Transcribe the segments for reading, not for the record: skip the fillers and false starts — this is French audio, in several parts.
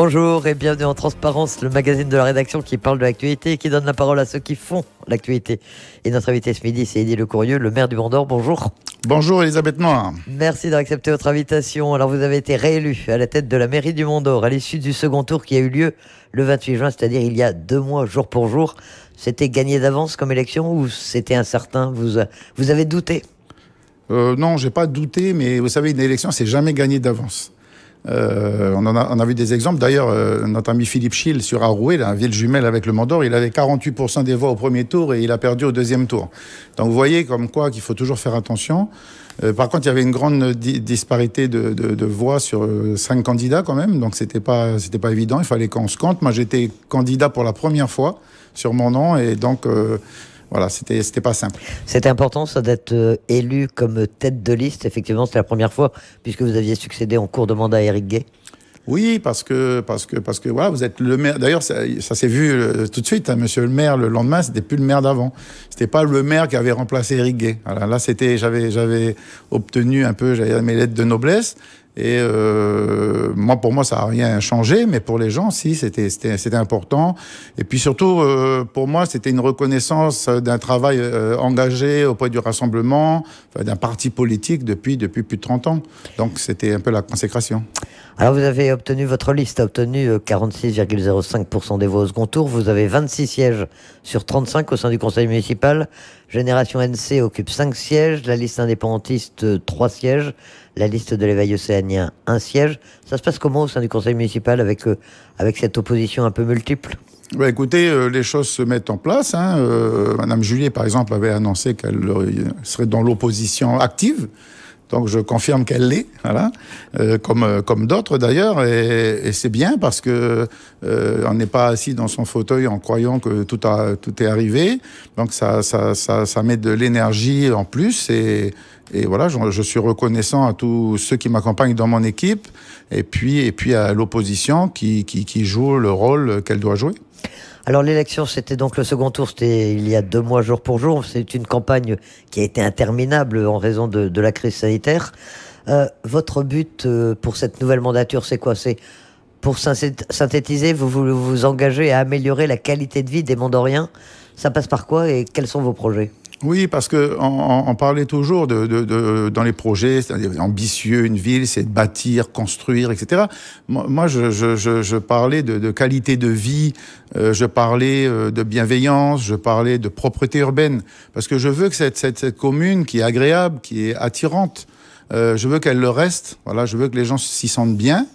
Bonjour et bienvenue en Transparence, le magazine de la rédaction qui parle de l'actualité et qui donne la parole à ceux qui font l'actualité. Et notre invité ce midi, c'est Élie Lecourrieux, le maire du Mont d'Or. Bonjour. Bonjour Elisabeth Noir. Merci d'avoir accepté votre invitation. Alors vous avez été réélu à la tête de la mairie du Mont d'Or à l'issue du second tour qui a eu lieu le 28 juin, c'est-à-dire il y a 2 mois, jour pour jour. C'était gagné d'avance comme élection ou c'était incertain? Vous avez douté? Non, j'ai pas douté, mais vous savez, une élection, c'est jamais gagné d'avance. On a vu des exemples. D'ailleurs, notre ami Philippe Schill sur Arouet, la ville jumelle avec le Mont d'Or, il avait 48% des voix au premier tour et il a perdu au deuxième tour. Donc vous voyez comme quoi qu'il faut toujours faire attention. Par contre, il y avait une grande disparité de voix sur 5 candidats quand même, donc c'était pas évident. Il fallait qu'on se compte. Moi, j'étais candidat pour la première fois sur mon nom et donc voilà, c'était pas simple. C'était important, ça, d'être élu comme tête de liste. Effectivement, c'était la première fois, puisque vous aviez succédé en cours de mandat à Éric Gay. Oui, parce que voilà, vous êtes le maire. D'ailleurs, ça s'est vu tout de suite. Hein, monsieur le maire, le lendemain, c'était plus le maire d'avant. C'était pas le maire qui avait remplacé Éric Gay. Voilà, là, j'avais obtenu un peu, mes lettres de noblesse. Et pour moi, ça n'a rien changé, mais pour les gens, si, c'était important. Et puis surtout, pour moi, c'était une reconnaissance d'un travail engagé auprès du Rassemblement, d'un parti politique depuis plus de 30 ans. Donc, c'était un peu la consécration. Alors, vous avez obtenu, votre liste a obtenu 46,05% des voix au second tour. Vous avez 26 sièges sur 35 au sein du conseil municipal. Génération NC occupe 5 sièges. La liste indépendantiste, 3 sièges. La liste de l'éveil océanien, 1 siège. Ça se passe comment au sein du conseil municipal avec cette opposition un peu multiple? Bah, écoutez, les choses se mettent en place. Hein. Madame Julier, par exemple, avait annoncé qu'elle serait dans l'opposition active. Donc je confirme qu'elle l'est, voilà, comme d'autres d'ailleurs, et c'est bien parce que on n'est pas assis dans son fauteuil en croyant que tout est arrivé. Donc ça met de l'énergie en plus et voilà, je suis reconnaissant à tous ceux qui m'accompagnent dans mon équipe et puis à l'opposition qui joue le rôle qu'elle doit jouer. Alors l'élection, c'était donc le second tour, c'était il y a 2 mois jour pour jour. C'est une campagne qui a été interminable en raison de la crise sanitaire. Votre but pour cette nouvelle mandature, c'est quoi? C'est pour synthétiser, vous vous engagez à améliorer la qualité de vie des Mont-d'Oriens. Ça passe par quoi et quels sont vos projets? Oui, parce que on parlait toujours dans les projets, c'est-à-dire ambitieux, une ville, c'est de bâtir, construire, etc. Moi, je parlais de qualité de vie, je parlais de bienveillance, je parlais de propreté urbaine, parce que je veux que cette commune qui est agréable, qui est attirante, je veux qu'elle le reste. Voilà, je veux que les gens s'y sentent bien.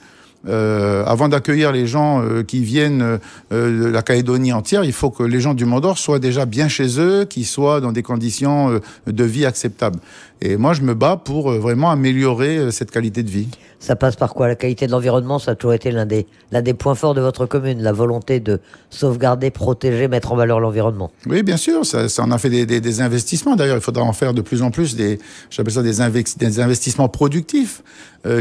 Avant d'accueillir les gens qui viennent de la Calédonie entière, il faut que les gens du Mont d'Or soient déjà bien chez eux, qu'ils soient dans des conditions de vie acceptables. Et moi, je me bats pour vraiment améliorer cette qualité de vie. Ça passe par quoi? La qualité de l'environnement, ça a toujours été l'un des points forts de votre commune, la volonté de sauvegarder, protéger, mettre en valeur l'environnement. Oui, bien sûr, ça en a fait des investissements. D'ailleurs, il faudra en faire de plus en plus j'appelle ça des investissements productifs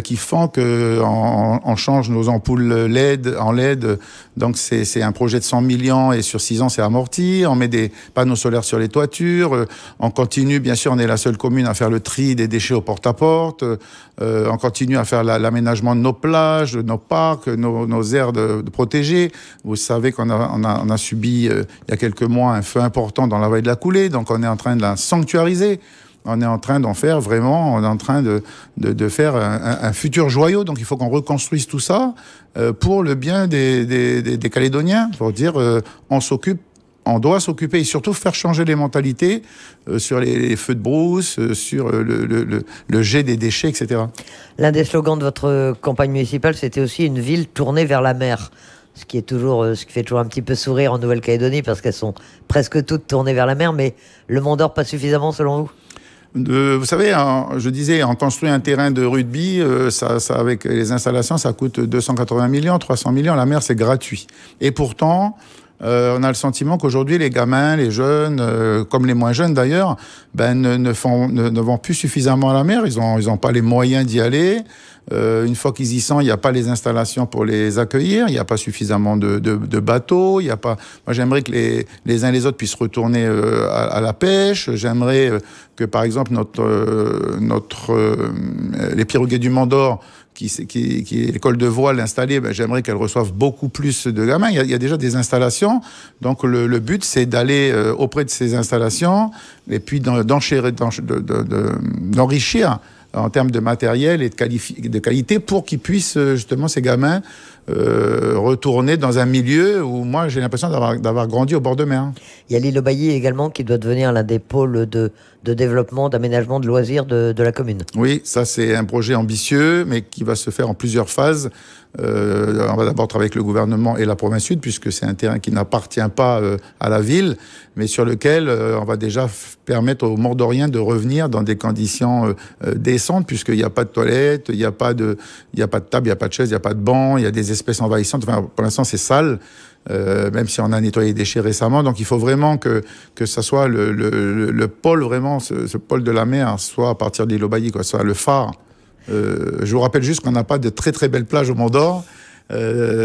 qui font que on change nos ampoules LED en LED. Donc c'est un projet de 100 millions et sur 6 ans c'est amorti. On met des panneaux solaires sur les toitures. On continue, bien sûr, on est la seule commune à faire le tri des déchets au porte-à-porte. On continue à faire l'aménagement de nos plages, de nos parcs, nos aires de protégées. Vous savez qu'on a subi il y a quelques mois un feu important dans la vallée de la Coulée, donc on est en train de la sanctuariser. On est en train d'en faire vraiment, on est en train de faire un futur joyau. Donc il faut qu'on reconstruise tout ça pour le bien des Calédoniens, pour dire on doit s'occuper et surtout faire changer les mentalités sur les feux de brousse, sur le jet des déchets, etc. L'un des slogans de votre campagne municipale, c'était aussi une ville tournée vers la mer. Ce qui fait toujours un petit peu sourire en Nouvelle-Calédonie parce qu'elles sont presque toutes tournées vers la mer, mais le Mont d'Or pas suffisamment selon vous? Vous savez, je disais, on construit un terrain de rugby, ça avec les installations, ça coûte 280 millions, 300 millions. La mer, c'est gratuit. Et pourtant, on a le sentiment qu'aujourd'hui, les gamins, les jeunes, comme les moins jeunes d'ailleurs, ne vont plus suffisamment à la mer. Ils ont pas les moyens d'y aller. Une fois qu'ils y sont, il n'y a pas les installations pour les accueillir. Il n'y a pas suffisamment de bateaux. Il y a pas. Moi, j'aimerais que les uns les autres puissent retourner à la pêche. J'aimerais que, par exemple, les pirogues du Mont d'Or, qui est l'école de voile installée, j'aimerais qu'elle reçoive beaucoup plus de gamins. Il y a déjà des installations. Donc, le but, c'est d'aller auprès de ces installations et puis d'enrichir en termes de matériel et de qualité pour qu'ils puissent, justement, ces gamins, retourner dans un milieu où moi, j'ai l'impression d'avoir grandi au bord de mer. Il y a l'île au Bailly également qui doit devenir l'un des pôles de développement, d'aménagement, de loisirs de la commune. Oui, ça c'est un projet ambitieux, mais qui va se faire en plusieurs phases. On va d'abord travailler avec le gouvernement et la province sud, puisque c'est un terrain qui n'appartient pas à la ville, mais sur lequel on va déjà permettre aux Mordoriens de revenir dans des conditions décentes, puisqu'il n'y a pas de toilettes, il n'y a pas de table, il n'y a pas de chaise, il n'y a pas de banc, il y a des espèces envahissantes. Enfin, pour l'instant, c'est sale. Même si on a nettoyé les déchets récemment. Donc il faut vraiment que ça soit le pôle, vraiment, ce pôle de la mer, soit à partir de l'île au Bailly, quoi, soit le phare. Je vous rappelle juste qu'on n'a pas de très très belles plages au Mont d'Or,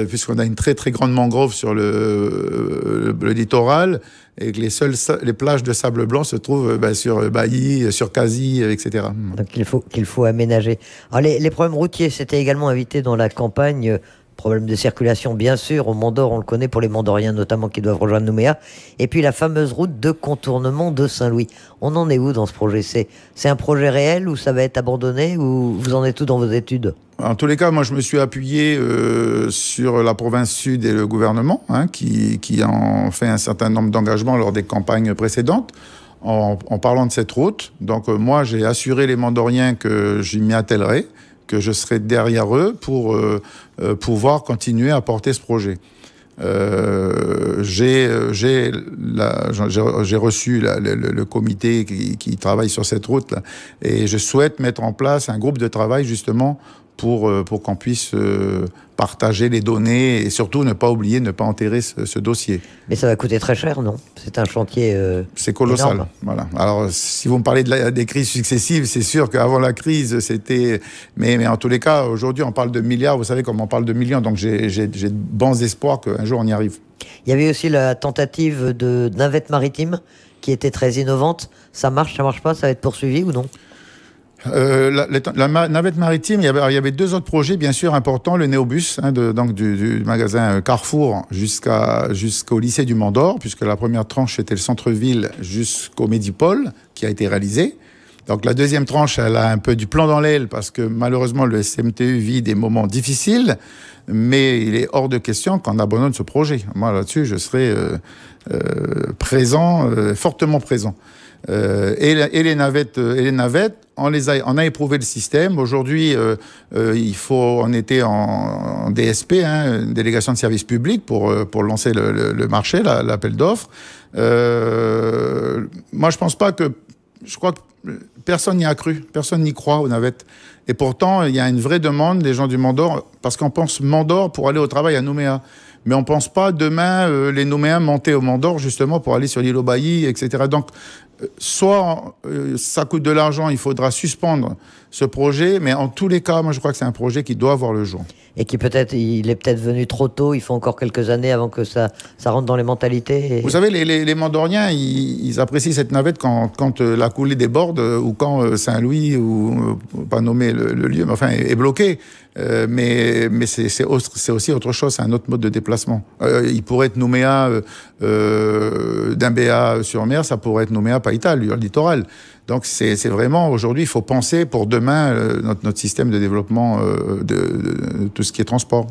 puisqu'on a une très très grande mangrove sur le littoral, et que les plages de sable blanc se trouvent sur Bailly, sur Cazy, etc. Donc qu'il faut aménager. Alors les problèmes routiers, c'était également invité dans la campagne. Problème de circulation, bien sûr, au Mont d'Or, on le connaît pour les Mont-d'Oriens notamment qui doivent rejoindre Nouméa. Et puis la fameuse route de contournement de Saint-Louis. On en est où dans ce projet? C'est un projet réel ou ça va être abandonné, ou vous en êtes où dans vos études? En tous les cas, moi je me suis appuyé sur la province sud et le gouvernement, qui ont fait un certain nombre d'engagements lors des campagnes précédentes. En parlant de cette route, donc moi j'ai assuré les Mont-d'Oriens que j'y m'y attellerai, que je serai derrière eux pour pouvoir continuer à porter ce projet. J'ai reçu le comité qui travaille sur cette route là, et je souhaite mettre en place un groupe de travail justement pour qu'on puisse partager les données et surtout ne pas oublier, ne pas enterrer ce dossier. Mais ça va coûter très cher, non? C'est un chantier c'est colossal. Énorme. Voilà. Alors, si vous me parlez des crises successives, c'est sûr qu'avant la crise, c'était... Mais en tous les cas, aujourd'hui, on parle de milliards. Vous savez comme on parle de millions. Donc, j'ai de bons espoirs qu'un jour, on y arrive. Il y avait aussi la tentative de navette maritime qui était très innovante. Ça marche pas? Ça va être poursuivi ou non? La navette maritime, il y avait deux autres projets bien sûr importants, le néobus donc du magasin Carrefour jusqu'au lycée du Mont d'Or, puisque la première tranche c'était le centre-ville jusqu'au Médipôle qui a été réalisé. Donc la deuxième tranche, elle a un peu du plomb dans l'aile parce que malheureusement le SMTU vit des moments difficiles, mais il est hors de question qu'on abandonne ce projet. Moi là-dessus, je serai présent, fortement présent. Et les navettes, on a éprouvé le système. Aujourd'hui, on était en DSP, une délégation de service public, pour lancer le marché, l'appel d'offres. Moi, je crois que personne n'y a cru, personne n'y croit aux navettes. Et pourtant, il y a une vraie demande des gens du Mont d'Or, parce qu'on pense Mont d'Or pour aller au travail à Nouméa. Mais on pense pas demain les Nouméens monter au Mont d'Or justement pour aller sur l'île au Bailly, etc. Donc, soit ça coûte de l'argent, il faudra suspendre ce projet, mais en tous les cas, moi je crois que c'est un projet qui doit voir le jour. Et il est peut-être venu trop tôt, il faut encore quelques années avant que ça rentre dans les mentalités. Vous savez, les Mont-d'Oriens, ils apprécient cette navette quand la coulée déborde ou quand Saint-Louis, ou pas nommer le lieu, mais enfin est bloqué. Mais c'est aussi autre chose, c'est un autre mode de déplacement. Il pourrait être Nouméa d'Imbéa-sur-Mer, ça pourrait être Nouméa Païta, le littoral. Donc c'est vraiment, aujourd'hui, il faut penser pour demain notre système de développement de tout ce qui est transport.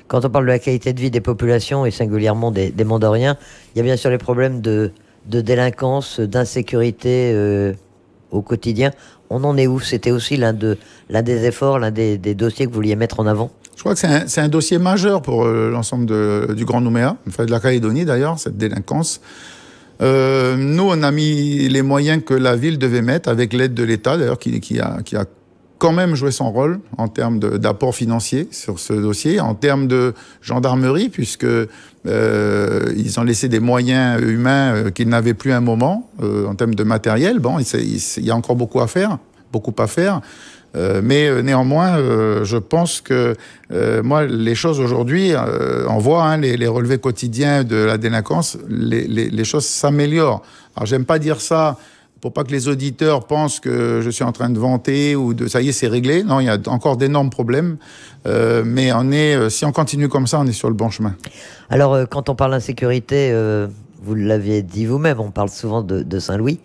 Quand on parle de la qualité de vie des populations et singulièrement des Mont-d'Oriens, il y a bien sûr les problèmes de délinquance, d'insécurité au quotidien. On en est où? C'était aussi l'un des efforts, l'un des dossiers que vous vouliez mettre en avant? Je crois que c'est un dossier majeur pour l'ensemble du Grand Nouméa, enfin de la Calédonie d'ailleurs, cette délinquance. Nous, on a mis les moyens que la ville devait mettre, avec l'aide de l'État d'ailleurs, qui a quand même joué son rôle en termes d'apport financier sur ce dossier, en termes de gendarmerie, puisque ils ont laissé des moyens humains qu'ils n'avaient plus à un moment, en termes de matériel. Bon, il y a encore beaucoup à faire. Mais néanmoins, je pense que moi, les choses aujourd'hui, on voit les relevés quotidiens de la délinquance, les choses s'améliorent. Alors, j'aime pas dire ça pour pas que les auditeurs pensent que je suis en train de vanter ou de ça y est, c'est réglé. Non, il y a encore d'énormes problèmes. Mais si on continue comme ça, on est sur le bon chemin. Alors, quand on parle d'insécurité, vous l'aviez dit vous-même, on parle souvent de Saint-Louis.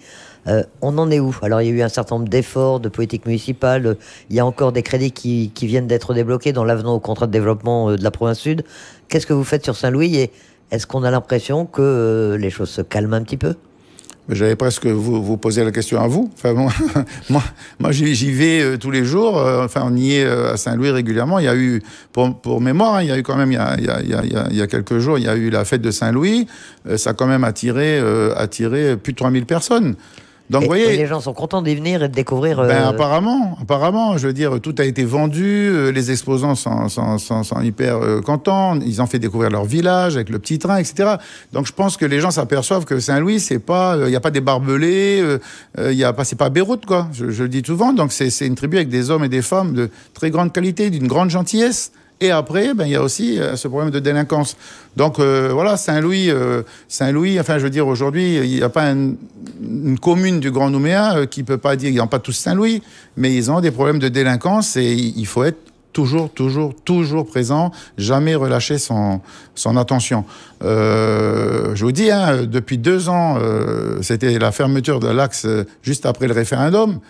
On en est où? Alors, il y a eu un certain nombre d'efforts de politique municipale. Il y a encore des crédits qui viennent d'être débloqués dans l'avenant au contrat de développement de la province sud. Qu'est-ce que vous faites sur Saint-Louis et est-ce qu'on a l'impression que les choses se calment un petit peu? J'avais presque vous poser la question à vous. Enfin, moi j'y vais tous les jours. Enfin, on y est à Saint-Louis régulièrement. Il y a eu, pour mémoire, il y a eu quand même, il y a quelques jours, il y a eu la fête de Saint-Louis. Ça a quand même attiré plus de 3000 personnes. Donc, vous voyez, et les gens sont contents d'y venir et de découvrir. Apparemment, je veux dire, tout a été vendu. Les exposants sont hyper contents. Ils ont fait découvrir leur village avec le petit train, etc. Donc, je pense que les gens s'aperçoivent que Saint-Louis, c'est pas, il y a pas des barbelés, c'est pas Beyrouth, quoi. Je le dis souvent. Donc, c'est une tribu avec des hommes et des femmes de très grande qualité, d'une grande gentillesse. Et après, il y a aussi ce problème de délinquance. Donc voilà, Saint-Louis, enfin je veux dire, aujourd'hui, il n'y a pas une commune du Grand Nouméa qui peut pas dire, ils n'ont pas tous Saint-Louis, mais ils ont des problèmes de délinquance et il faut être toujours présent, jamais relâcher son attention. Je vous dis, depuis 2 ans, c'était la fermeture de l'axe juste après le référendum.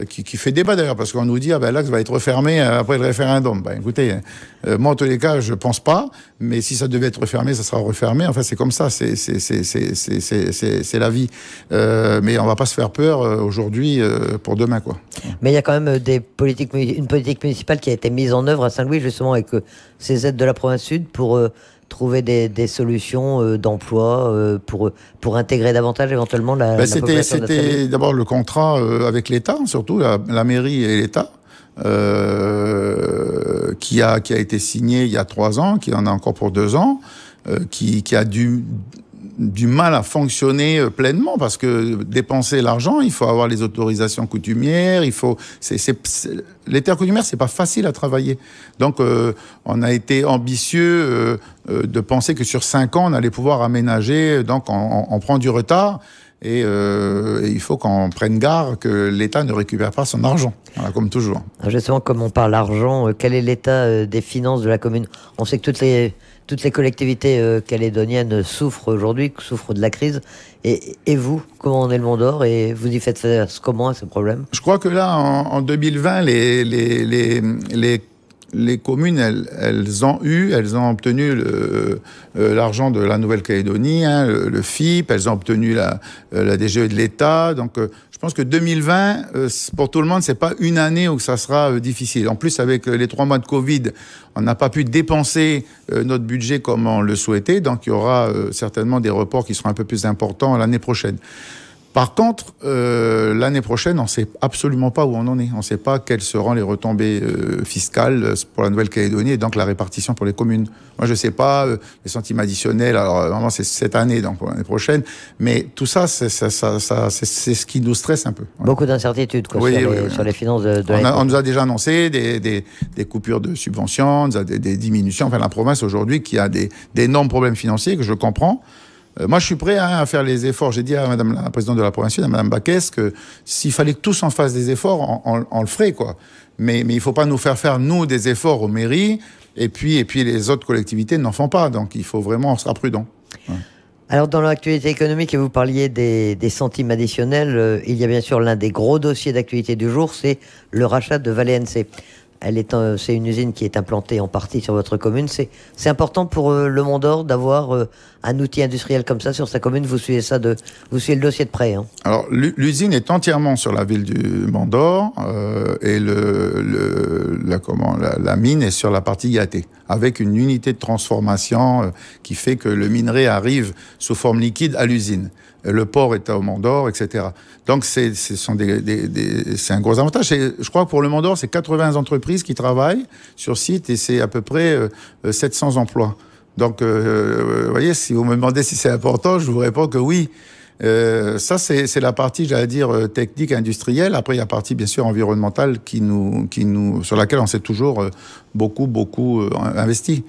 Qui fait débat d'ailleurs, parce qu'on nous dit l'axe va être refermé après le référendum. Écoutez, moi en tous les cas je pense pas, mais si ça devait être refermé, ça sera refermé. Enfin c'est comme ça, c'est la vie. Mais on va pas se faire peur aujourd'hui pour demain, quoi. Mais il y a quand même une politique municipale qui a été mise en œuvre à Saint-Louis justement avec ces aides de la province sud pour trouver des solutions d'emploi pour intégrer davantage éventuellement la population. C'était d'abord le contrat avec l'État, surtout la mairie et l'État, qui a été signé il y a 3 ans, qui en a encore pour 2 ans, qui a du mal à fonctionner pleinement parce que dépenser l'argent, il faut avoir les autorisations coutumières, les terres coutumières, c'est pas facile à travailler. Donc, on a été ambitieux de penser que sur 5 ans, on allait pouvoir aménager. Donc, on prend du retard. Et il faut qu'on prenne garde que l'État ne récupère pas son argent, voilà, comme toujours. Alors justement, comme on parle argent, quel est l'état des finances de la commune? On sait que toutes les collectivités calédoniennes souffrent aujourd'hui, souffrent de la crise. Et vous, comment en est le Mont d'Or? Et vous y faites face comment à ce problème? Je crois que là, en 2020, les communes, elles ont obtenu l'argent de la Nouvelle-Calédonie, le FIP, elles ont obtenu la DGE de l'État. Donc, je pense que 2020, pour tout le monde, c'est pas une année où ça sera difficile. En plus, avec les 3 mois de Covid, on n'a pas pu dépenser notre budget comme on le souhaitait. Donc, il y aura certainement des reports qui seront un peu plus importants l'année prochaine. Par contre, l'année prochaine, on ne sait absolument pas où on en est. On ne sait pas quelles seront les retombées fiscales pour la Nouvelle-Calédonie et donc la répartition pour les communes. Moi, je ne sais pas, les centimes additionnels, alors vraiment c'est cette année, donc pour l'année prochaine. Mais tout ça, c'est ce qui nous stresse un peu. Voilà. Beaucoup d'incertitudes sur les finances de l'année. On nous a déjà annoncé des coupures de subventions, des diminutions. Enfin, la province aujourd'hui qui a d'énormes problèmes financiers que je comprends. Moi, je suis prêt à faire les efforts. J'ai dit à Madame la présidente de la province sud, à Madame Baquès, que s'il fallait que tous en fassent des efforts, on le ferait, quoi. Mais il faut pas nous faire nous des efforts aux mairies, et puis les autres collectivités n'en font pas. Donc, il faut vraiment, on sera prudent. Ouais. Alors, dans l'actualité économique, et vous parliez des centimes additionnels, il y a bien sûr l'un des gros dossiers d'actualité du jour, c'est le rachat de Vallée NC. C'est une usine qui est implantée en partie sur votre commune. C'est important pour le Mont d'Or d'avoir un outil industriel comme ça sur sa commune. Vous suivez le dossier de près. Hein. Alors, l'usine est entièrement sur la ville du Mont d'Or et la mine est sur la partie Yaté, avec une unité de transformation qui fait que le minerai arrive sous forme liquide à l'usine. Le port est au Mont d'Or, etc. Donc, c'est un gros avantage. Je crois que pour le Mont d'Or, c'est 80 entreprises qui travaillent sur site et c'est à peu près 700 emplois. Donc, vous voyez, si vous me demandez si c'est important, je vous réponds que oui. Ça, c'est la partie, j'allais dire, technique, industrielle. Après, il y a la partie, bien sûr, environnementale sur laquelle on s'est toujours beaucoup investi.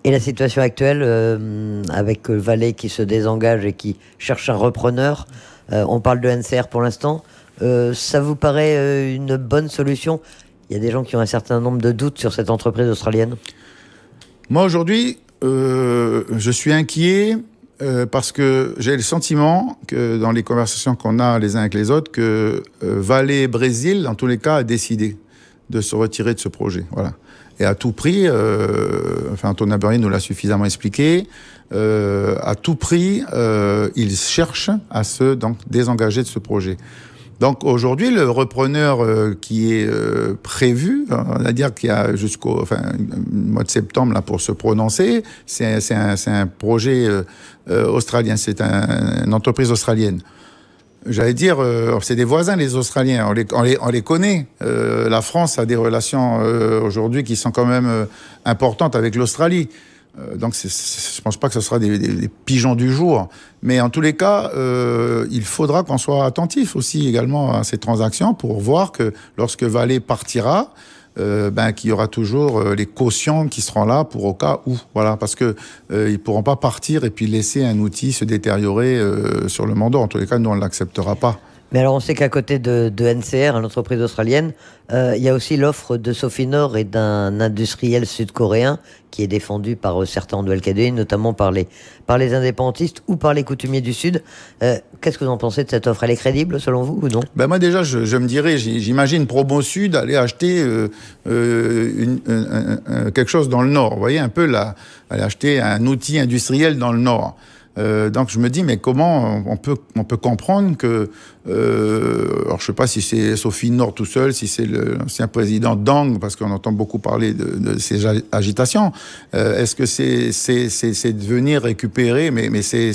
Et la situation actuelle, avec Vallée qui se désengage et qui cherche un repreneur, On parle de NCR pour l'instant. Ça vous paraît une bonne solution? Il y a des gens qui ont un certain nombre de doutes sur cette entreprise australienne. Moi, aujourd'hui, je suis inquiet parce que j'ai le sentiment que dans les conversations qu'on a les uns avec les autres, que Vale Brésil, en tous les cas, a décidé de se retirer de ce projet. Voilà. Et à tout prix, Antonin Bernier nous l'a suffisamment expliqué, à tout prix, ils cherchent à se désengager de ce projet. Donc aujourd'hui, le repreneur qui est prévu, on va dire qu'il y a jusqu'au mois de septembre là, pour se prononcer, c'est un projet australien, c'est une entreprise australienne. J'allais dire, c'est des voisins les Australiens, on les connaît. La France a des relations aujourd'hui qui sont quand même importantes avec l'Australie. Donc je pense pas que ce sera des pigeons du jour. Mais en tous les cas, il faudra qu'on soit attentif aussi également à ces transactions pour voir que lorsque Vale partira, qu'il y aura toujours les cautions qui seront là pour au cas où. Voilà, parce que ils pourront pas partir et puis laisser un outil se détériorer sur le mandat. En tous les cas, nous, on ne l'acceptera pas. Mais alors, on sait qu'à côté de NCR, l'entreprise australienne, il y a aussi l'offre de Sofinor et d'un industriel sud-coréen qui est défendu par certains en Nouvelle-Calédonie, notamment par les indépendantistes ou par les coutumiers du Sud. Qu'est-ce que vous en pensez de cette offre? Elle est crédible, selon vous, ou non? Moi, déjà, je me dirais, j'imagine Promo Sud aller acheter quelque chose dans le Nord. Vous voyez, un peu aller acheter un outil industriel dans le Nord. Donc je me dis, mais comment on peut comprendre que alors je sais pas si c'est Sofinor tout seul, si c'est l'ancien président Deng, parce qu'on entend beaucoup parler de ces agitations. Est-ce que c'est de venir récupérer, mais moi je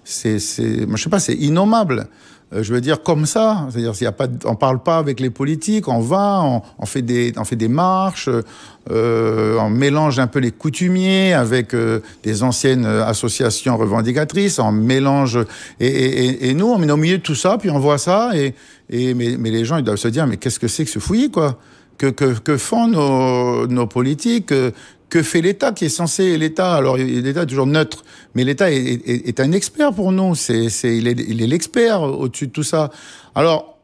sais pas, c'est innommable. Je veux dire comme ça, c'est-à-dire on parle pas avec les politiques, on va, on fait des marches, on mélange un peu les coutumiers avec des anciennes associations revendicatrices, on mélange et nous on est au milieu de tout ça, puis on voit ça mais les gens ils doivent se dire mais qu'est-ce que c'est que ce fouillis quoi? Que font nos politiques? Que fait l'État qui est censé... L'État, alors l'État est toujours neutre, mais l'État est un expert pour nous. Il est l'expert au-dessus de tout ça. Alors,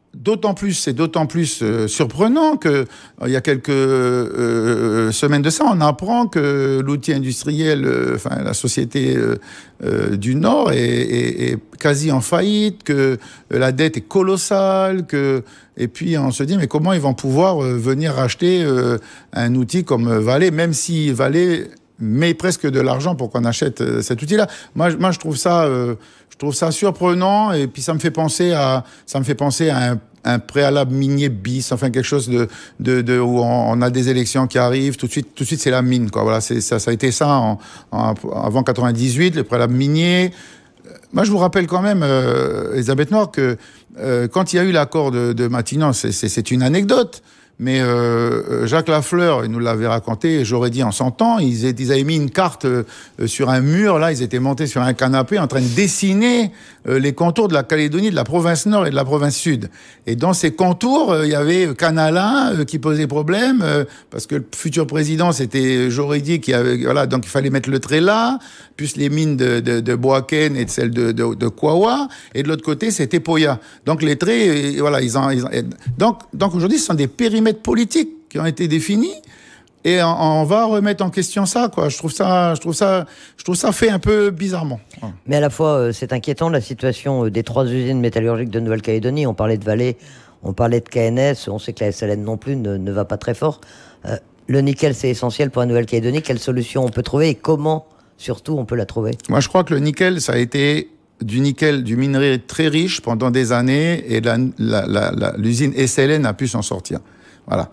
c'est d'autant plus surprenant que il y a quelques semaines de ça, on apprend que l'outil industriel, la société du Nord est quasi en faillite, que la dette est colossale, et puis on se dit mais comment ils vont pouvoir venir racheter un outil comme Vale, même si Vale met presque de l'argent pour qu'on achète cet outil-là. Moi, je trouve ça surprenant, et puis ça me fait penser à un préalable minier bis, enfin quelque chose où on a des élections qui arrivent, tout de suite c'est la mine, quoi. Voilà, ça a été ça avant 98, le préalable minier. Moi, je vous rappelle quand même, Elisabeth Noir, que quand il y a eu l'accord de Matignon, c'est une anecdote. Mais Jacques Lafleur, il nous l'avait raconté, j'aurais dit en 100 ans, ils avaient mis une carte sur un mur, là, ils étaient montés sur un canapé en train de dessiner les contours de la Calédonie, de la province Nord et de la province Sud. Et dans ces contours, il y avait Canala qui posait problème, parce que le futur président, c'était Joredi qui avait... Voilà, donc il fallait mettre le trait là, plus les mines de Boaken et de celles de Kwawa, et de l'autre côté, c'était Poya. Donc les traits, voilà, donc aujourd'hui, ce sont des périmètres politiques qui ont été définis, et on va remettre en question ça, quoi. Je trouve ça fait un peu bizarrement. Mais à la fois, c'est inquiétant la situation des 3 usines métallurgiques de Nouvelle-Calédonie. On parlait de Vale, on parlait de KNS, on sait que la SLN non plus ne va pas très fort. Le nickel, c'est essentiel pour la Nouvelle-Calédonie. Quelle solution on peut trouver et comment, surtout, on peut la trouver? Moi, je crois que le nickel, ça a été du minerai très riche pendant des années, et l'usine SLN a pu s'en sortir. Voilà.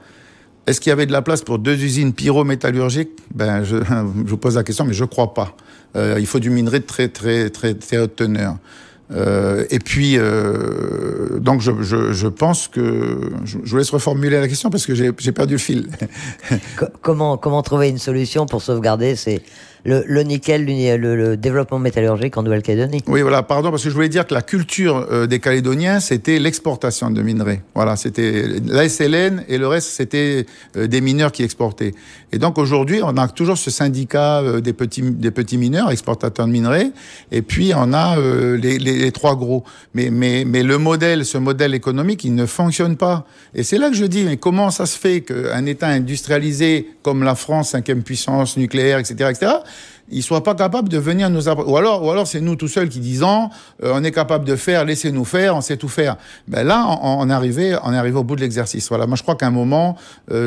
Est-ce qu'il y avait de la place pour 2 usines pyrométallurgiques? Je vous pose la question, mais je crois pas. Il faut du minerai de très, très, très, très haute teneur. Et puis, donc je pense que... Je vous laisse reformuler la question parce que j'ai perdu le fil. Comment trouver une solution pour sauvegarder le nickel, le développement métallurgique en Nouvelle-Calédonie. Oui, voilà, pardon, parce que je voulais dire que la culture des Calédoniens, c'était l'exportation de minerais. Voilà, c'était la SLN et le reste, c'était des mineurs qui exportaient. Et donc aujourd'hui, on a toujours ce syndicat des petits mineurs, exportateurs de minerais, et puis on a les trois gros. Mais ce modèle économique, il ne fonctionne pas. Et c'est là que je dis, mais comment ça se fait qu'un État industrialisé comme la France, 5e puissance nucléaire, etc., il soit pas capable de venir nous apprendre. Ou alors c'est nous tout seuls qui disons on est capable de faire, laissez-nous faire, on sait tout faire. Ben là, on est arrivé au bout de l'exercice. Voilà. Moi, je crois qu'à un moment,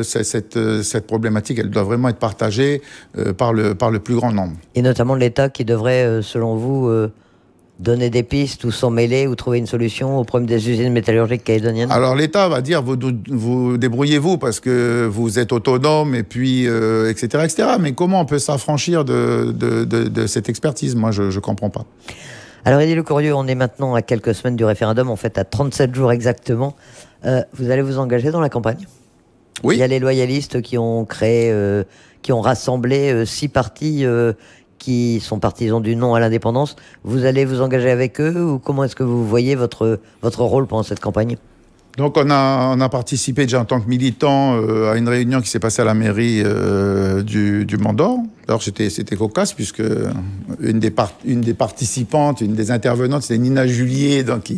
cette problématique, elle doit vraiment être partagée par le plus grand nombre. Et notamment l'État qui devrait, selon vous, donner des pistes ou s'en mêler ou trouver une solution au problème des usines métallurgiques calédoniennes. Alors l'État va dire vous débrouillez-vous parce que vous êtes autonome et puis etc. Mais comment on peut s'affranchir de cette expertise? Moi je comprends pas. Alors Élie Lecourrieu, on est maintenant à quelques semaines du référendum, en fait à 37 jours exactement. Vous allez vous engager dans la campagne? Oui. Il y a les loyalistes qui ont rassemblé 6 partis qui sont partisans du non à l'indépendance. Vous allez vous engager avec eux ou comment est-ce que vous voyez votre rôle pendant cette campagne? Donc on a participé déjà en tant que militant à une réunion qui s'est passée à la mairie du Mont d'Or. Alors c'était cocasse puisque une des participantes, une des intervenantes, c'était Nina Julier donc,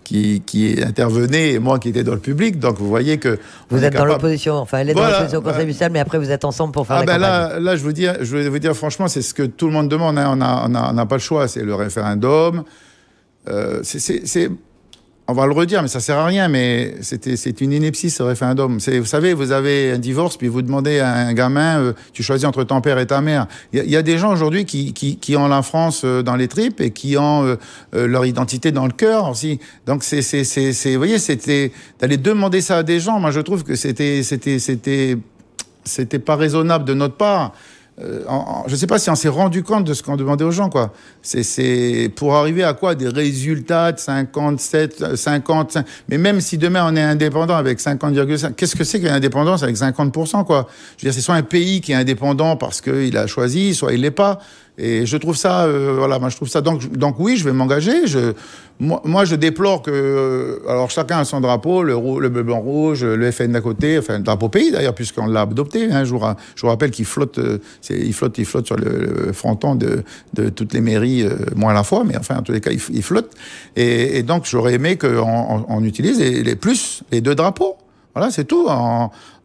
qui intervenait et moi qui étais dans le public. Donc vous voyez que vous êtes dans l'opposition. Enfin, elle est dans l'opposition au Conseil municipal, mais après vous êtes ensemble pour faire la campagne. Là, je vais vous dire franchement, c'est ce que tout le monde demande. Hein. On n'a pas le choix. C'est le référendum. On va le redire, mais ça sert à rien, mais c'est une ineptie, ce référendum. Vous savez, vous avez un divorce, puis vous demandez à un gamin, tu choisis entre ton père et ta mère. Il y a des gens aujourd'hui qui ont la France dans les tripes et qui ont leur identité dans le cœur aussi. Donc vous voyez, c'était d'aller demander ça à des gens. Moi, je trouve que c'était pas raisonnable de notre part. Je ne sais pas si on s'est rendu compte de ce qu'on demandait aux gens, quoi. C'est pour arriver à quoi? Des résultats de 57, 50. Mais même si demain on est indépendant avec 50,5, qu'est-ce que c'est qu'une indépendance avec 50%, quoi? Je veux dire, c'est soit un pays qui est indépendant parce qu'il a choisi, soit il l'est pas. Et je trouve ça, voilà, moi je trouve ça. Donc oui, je vais m'engager. Moi, je déplore que, alors chacun a son drapeau, le bleu, blanc, rouge, le FN d'à côté, enfin le drapeau pays d'ailleurs, puisqu'on l'a adopté. Hein, je vous rappelle qu'il flotte, il flotte sur le fronton de toutes les mairies, moins à la fois, mais enfin en tous les cas, il flotte. Et donc j'aurais aimé qu'on utilise les deux drapeaux. Voilà, c'est tout.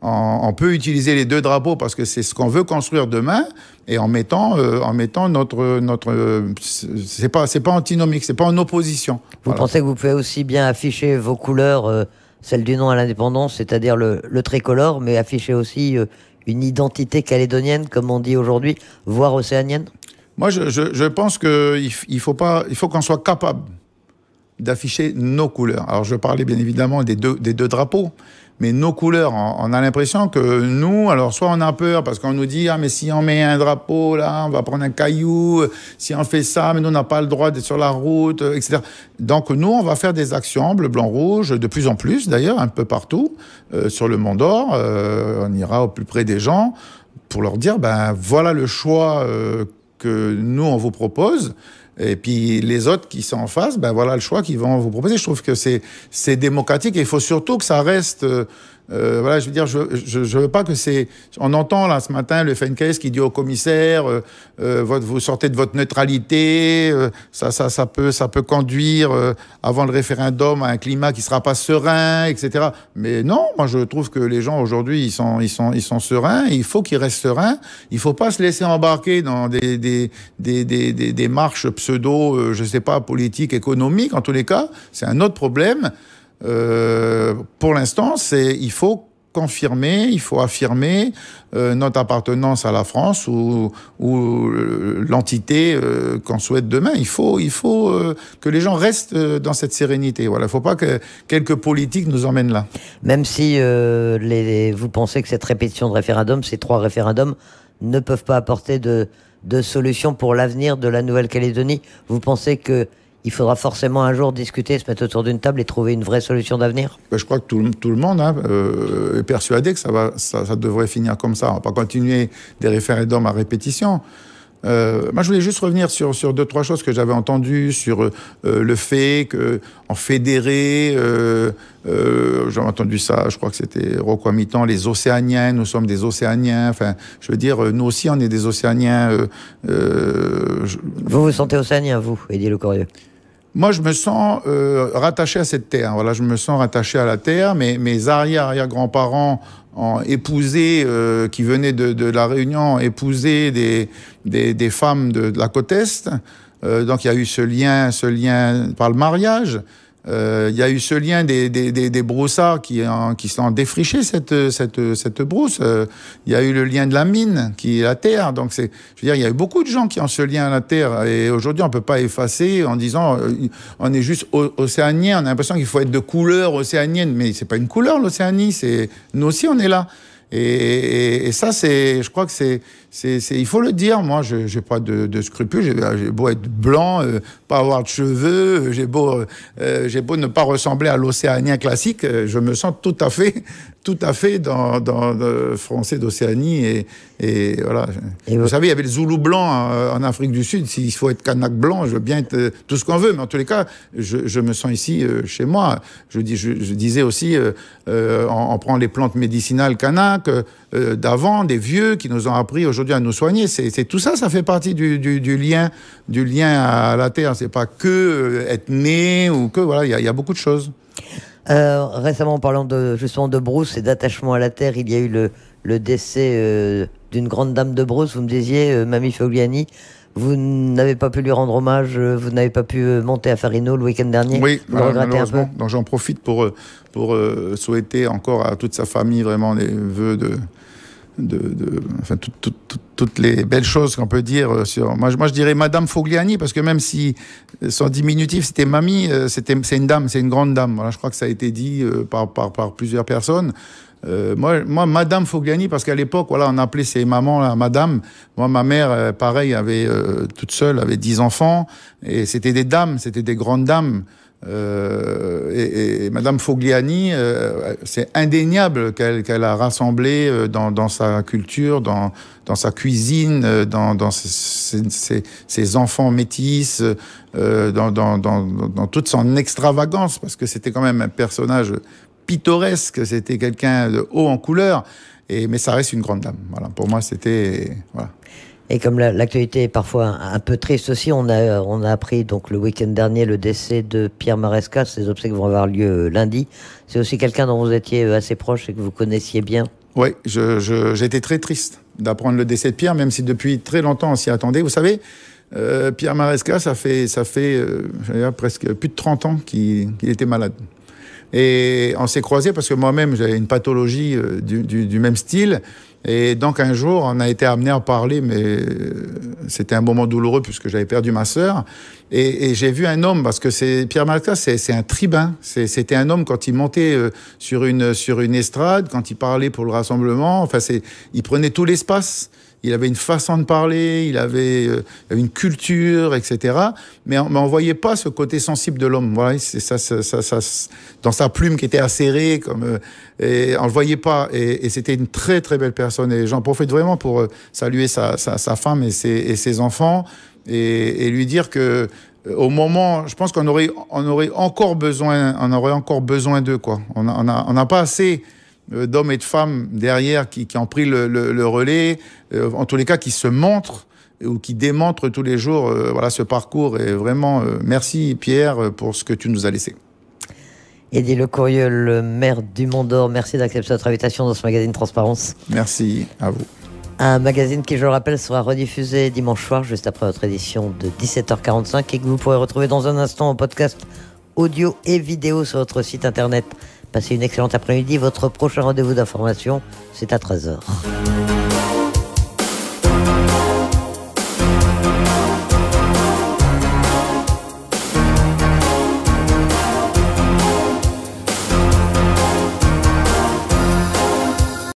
On peut utiliser les deux drapeaux parce que c'est ce qu'on veut construire demain et en mettant notre c'est pas antinomique, c'est pas en opposition. Vous pensez que vous pouvez aussi bien afficher vos couleurs, celle du non à l'indépendance, c'est-à-dire le tricolore, mais afficher aussi une identité calédonienne, comme on dit aujourd'hui, voire océanienne? Moi, je pense qu'il faut qu'on soit capable d'afficher nos couleurs. Alors, je parlais bien évidemment des deux drapeaux. Mais nos couleurs, on a l'impression que nous, alors soit on a peur parce qu'on nous dit « Ah, mais si on met un drapeau, là, on va prendre un caillou. Si on fait ça, mais nous, on n'a pas le droit d'être sur la route, etc. » Donc, nous, on va faire des actions bleu, blanc, rouge, de plus en plus, d'ailleurs, un peu partout, sur le Mont d'Or. On ira au plus près des gens pour leur dire « Ben, voilà le choix que nous, on vous propose. » Et puis les autres qui sont en face, ben voilà le choix qu'ils vont vous proposer. Je trouve que c'est démocratique et il faut surtout que ça reste. Voilà, je veux dire, je veux pas que c'est. On entend là ce matin le FNKS qui dit au commissaire, vous sortez de votre neutralité, ça peut conduire avant le référendum à un climat qui sera pas serein, etc. Mais non, moi je trouve que les gens aujourd'hui ils sont sereins. Et il faut qu'ils restent sereins. Il faut pas se laisser embarquer dans des marches pseudo, je sais pas, politiques, économiques. En tous les cas, c'est un autre problème. Pour l'instant, il faut confirmer, il faut affirmer notre appartenance à la France ou l'entité qu'on souhaite demain. Il faut que les gens restent dans cette sérénité. Voilà, il ne faut pas que quelques politiques nous emmènent là. Même si vous pensez que cette répétition de référendum, ces 3 référendums, ne peuvent pas apporter de solution pour l'avenir de la Nouvelle-Calédonie, vous pensez que il faudra forcément un jour discuter, se mettre autour d'une table et trouver une vraie solution d'avenir? Je crois que tout le monde est persuadé que ça devrait finir comme ça. On ne va pas continuer des référendums à répétition. Moi, je voulais juste revenir sur 2-3 choses que j'avais entendues sur le fait qu'en fédéré, j'avais entendu ça, je crois que c'était Rocco Mittan, les Océaniens, nous sommes des Océaniens. Enfin, je veux dire, nous aussi, on est des Océaniens. Vous vous sentez océanien, vous, Eddy Le Corieux? Moi, je me sens rattaché à cette terre. Voilà, je me sens rattaché à la terre. Mes arrière-grands-parents ont épousé, qui venaient de la Réunion, épousaient des femmes de la côte Est. Donc, il y a eu ce lien par le mariage. Il y a eu ce lien des broussards qui sont défrichés cette brousse. Il y a eu le lien de la mine, qui est la terre. Donc, je veux dire, il y a eu beaucoup de gens qui ont ce lien à la terre. Et aujourd'hui, on peut pas effacer en disant, on est juste océanien. On a l'impression qu'il faut être de couleur océanienne. Mais c'est pas une couleur, l'Océanie. Nous aussi, on est là. Et ça, je crois que il faut le dire. Moi, j'ai pas de scrupules. J'ai beau être blanc, pas avoir de cheveux, j'ai beau ne pas ressembler à l'Océanien classique, je me sens tout à fait dans le français d'Océanie et voilà. Et vous savez, il y avait le Zoulou blanc en Afrique du Sud. S'il faut être Kanak blanc, je veux bien être tout ce qu'on veut, mais en tous les cas, je me sens ici chez moi. Je disais aussi, on prend les plantes médicinales Kanak d'avant, des vieux qui nous ont appris aujourd'hui à nous soigner. C'est tout ça, ça fait partie du lien à la terre. C'est pas que être né ou que voilà, il y a beaucoup de choses. Récemment, en parlant justement de brousse et d'attachement à la terre, il y a eu le décès d'une grande dame de brousse. Vous me disiez, Mamie Fogliani, vous n'avez pas pu lui rendre hommage, vous n'avez pas pu monter à Farino le week-end dernier. Oui, vous le regrettez un peu. Donc j'en profite pour souhaiter encore à toute sa famille vraiment les vœux enfin, toutes les belles choses qu'on peut dire sur. Moi, je dirais Madame Fogliani, parce que même si son diminutif c'était Mamie, c'est une dame, c'est une grande dame. Voilà, je crois que ça a été dit par plusieurs personnes. Moi, Madame Fogliani, parce qu'à l'époque, voilà, on appelait ses mamans là, Madame. Moi, ma mère, pareil, toute seule, avait 10 enfants, et c'était des dames, c'était des grandes dames. Et Madame Fogliani, c'est indéniable qu'elle a rassemblé dans sa culture, dans sa cuisine, dans ses enfants métis, dans toute son extravagance, parce que c'était quand même un personnage pittoresque, c'était quelqu'un de haut en couleur, mais ça reste une grande dame. Voilà, pour moi, c'était voilà. Et comme l'actualité est parfois un peu triste aussi, on a appris donc le week-end dernier le décès de Pierre Maresca. Ces obsèques vont avoir lieu lundi. C'est aussi quelqu'un dont vous étiez assez proche et que vous connaissiez bien. Oui, j'étais très triste d'apprendre le décès de Pierre, même si depuis très longtemps on s'y attendait. Vous savez, Pierre Maresca, ça fait presque plus de 30 ans qu'il était malade. Et on s'est croisés parce que moi-même, j'avais une pathologie du même style. Et donc, un jour, on a été amené à parler, mais c'était un moment douloureux puisque j'avais perdu ma sœur. Et j'ai vu un homme, parce que Pierre Maresca, c'est un tribun. C'était un homme, quand il montait sur une estrade, quand il parlait pour le rassemblement, enfin, il prenait tout l'espace. Il avait une façon de parler, il avait une culture, etc. Mais on voyait pas ce côté sensible de l'homme. Voilà, c'est ça, dans sa plume qui était acérée, et on le voyait pas. Et c'était une très très belle personne. Et j'en profite vraiment pour saluer sa femme et ses enfants, et lui dire que au moment, je pense qu'on aurait encore besoin d'eux, quoi. On n'a pas assez d'hommes et de femmes derrière qui ont pris le relais, en tous les cas qui se montrent ou qui démontrent tous les jours voilà, ce parcours. Et vraiment, merci Pierre pour ce que tu nous as laissé. Eddy Le Corieux, le maire du Mont d'Or, merci d'accepter notre invitation dans ce magazine Transparence. Merci à vous. Un magazine qui, je le rappelle, sera rediffusé dimanche soir, juste après notre édition de 17h45, et que vous pourrez retrouver dans un instant en podcast audio et vidéo sur notre site internet. Passez une excellente après-midi. Votre prochain rendez-vous d'information, c'est à 13h.